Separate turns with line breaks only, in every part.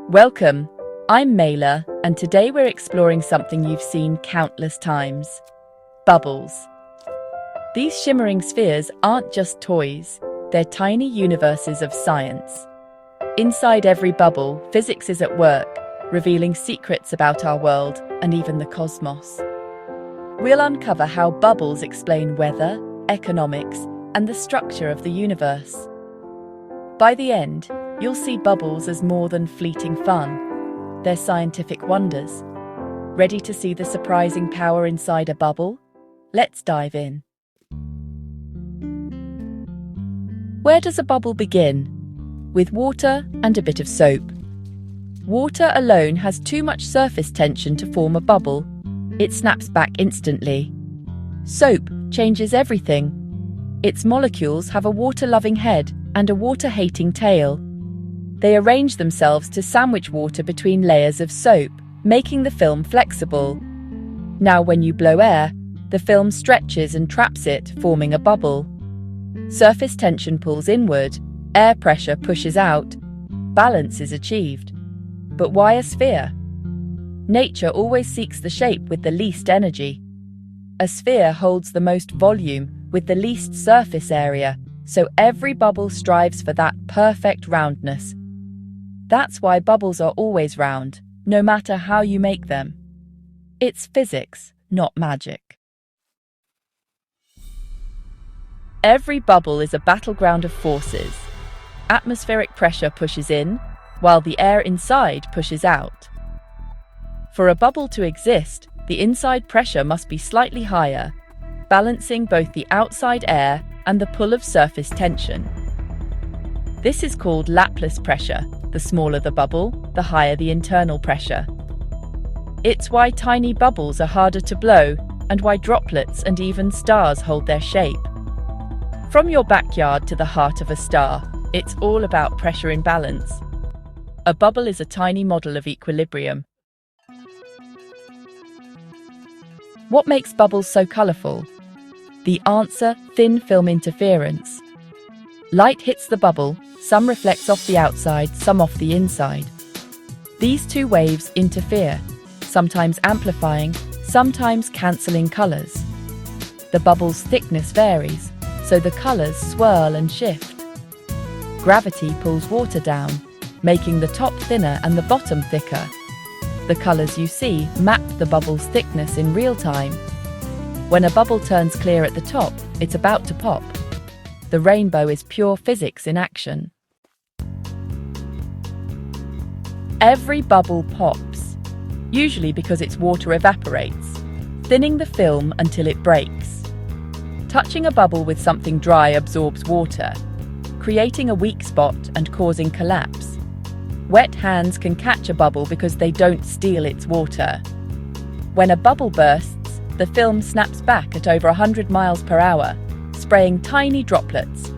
Welcome, I'm Mayla, and today we're exploring something you've seen countless times: bubbles. These shimmering spheres aren't just toys, they're tiny universes of science. Inside every bubble, physics is at work, revealing secrets about our world and even the cosmos. We'll uncover how bubbles explain weather, economics, and the structure of the universe. By the end, you'll see bubbles as more than fleeting fun. They're scientific wonders. Ready to see the surprising power inside a bubble? Let's dive in. Where does a bubble begin? With water and a bit of soap. Water alone has too much surface tension to form a bubble. It snaps back instantly. Soap changes everything. Its molecules have a water-loving head and a water-hating tail. They arrange themselves to sandwich water between layers of soap, making the film flexible. Now when you blow air, the film stretches and traps it, forming a bubble. Surface tension pulls inward, air pressure pushes out, balance is achieved. But why a sphere? Nature always seeks the shape with the least energy. A sphere holds the most volume with the least surface area, so every bubble strives for that perfect roundness. That's why bubbles are always round, no matter how you make them. It's physics, not magic. Every bubble is a battleground of forces. Atmospheric pressure pushes in, while the air inside pushes out. For a bubble to exist, the inside pressure must be slightly higher, balancing both the outside air and the pull of surface tension. This is called Laplace pressure. The smaller the bubble, the higher the internal pressure. It's why tiny bubbles are harder to blow and why droplets and even stars hold their shape. From your backyard to the heart of a star, it's all about pressure imbalance. A bubble is a tiny model of equilibrium. What makes bubbles so colourful? The answer: thin film interference. Light hits the bubble, some reflects off the outside, some off the inside. These two waves interfere, sometimes amplifying, sometimes cancelling colours. The bubble's thickness varies, so the colours swirl and shift. Gravity pulls water down, making the top thinner and the bottom thicker. The colours you see map the bubble's thickness in real time. When a bubble turns clear at the top, it's about to pop. The rainbow is pure physics in action. Every bubble pops, usually because its water evaporates, thinning the film until it breaks. Touching a bubble with something dry absorbs water, creating a weak spot and causing collapse. Wet hands can catch a bubble because they don't steal its water. When a bubble bursts, the film snaps back at over 100 miles per hour, spraying tiny droplets.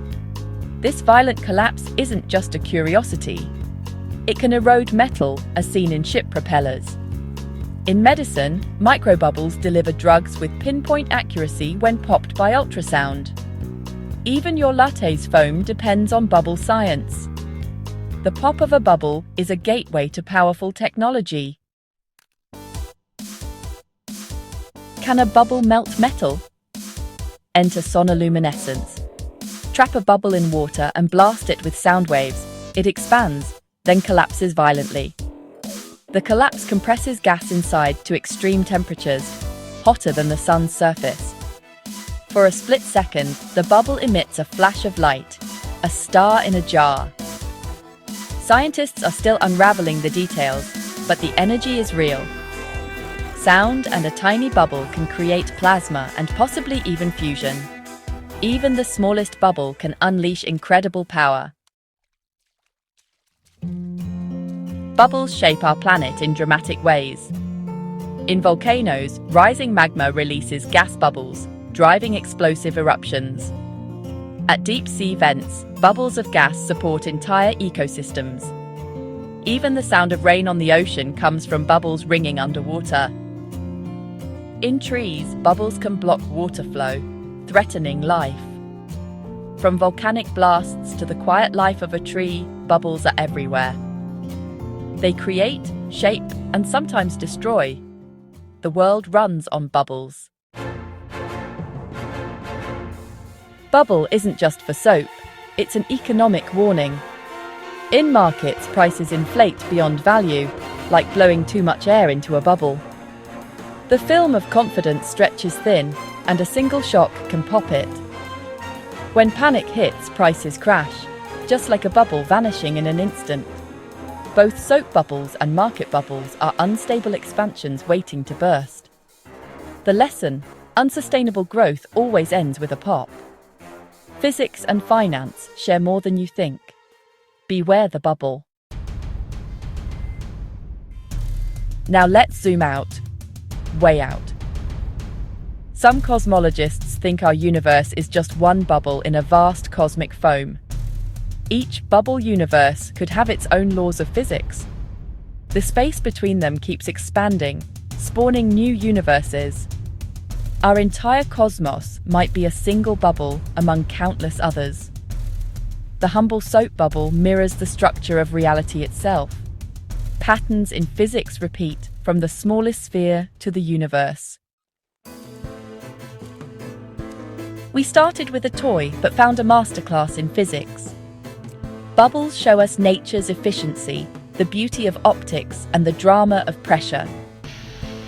This violent collapse isn't just a curiosity. It can erode metal, as seen in ship propellers. In medicine, microbubbles deliver drugs with pinpoint accuracy when popped by ultrasound. Even your latte's foam depends on bubble science. The pop of a bubble is a gateway to powerful technology. Can a bubble melt metal? Enter sonoluminescence. Trap a bubble in water and blast it with sound waves. It expands, then collapses violently. The collapse compresses gas inside to extreme temperatures, hotter than the sun's surface. For a split second, the bubble emits a flash of light, a star in a jar. Scientists are still unraveling the details, but the energy is real. Sound and a tiny bubble can create plasma and possibly even fusion. Even the smallest bubble can unleash incredible power. Bubbles shape our planet in dramatic ways. In volcanoes, rising magma releases gas bubbles, driving explosive eruptions. At deep-sea vents, bubbles of gas support entire ecosystems. Even the sound of rain on the ocean comes from bubbles ringing underwater. In trees, bubbles can block water flow, threatening life. From volcanic blasts to the quiet life of a tree, bubbles are everywhere. They create, shape, and sometimes destroy. The world runs on bubbles. Bubble isn't just for soap, it's an economic warning. In markets, prices inflate beyond value, like blowing too much air into a bubble. The film of confidence stretches thin, and a single shock can pop it. When panic hits, prices crash, just like a bubble vanishing in an instant. Both soap bubbles and market bubbles are unstable expansions waiting to burst. The lesson: unsustainable growth always ends with a pop. Physics and finance share more than you think. Beware the bubble. Now let's zoom out. Way out. Some cosmologists think our universe is just one bubble in a vast cosmic foam. Each bubble universe could have its own laws of physics. The space between them keeps expanding, spawning new universes. Our entire cosmos might be a single bubble among countless others. The humble soap bubble mirrors the structure of reality itself. Patterns in physics repeat from the smallest sphere to the universe. We started with a toy but found a masterclass in physics. Bubbles show us nature's efficiency, the beauty of optics, and the drama of pressure.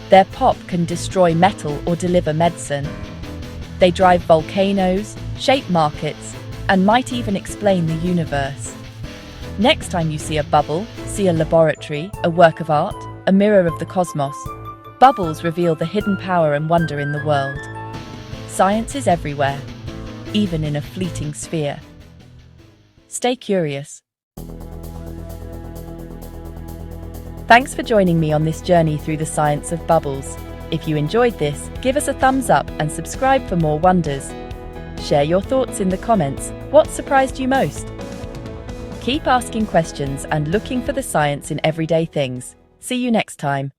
Their pop can destroy metal or deliver medicine. They drive volcanoes, shape markets, and might even explain the universe. Next time you see a bubble, see a laboratory, a work of art, a mirror of the cosmos. Bubbles reveal the hidden power and wonder in the world. Science is everywhere, even in a fleeting sphere. Stay curious. Thanks for joining me on this journey through the science of bubbles. If you enjoyed this, give us a thumbs up and subscribe for more wonders. Share your thoughts in the comments. What surprised you most? Keep asking questions and looking for the science in everyday things. See you next time.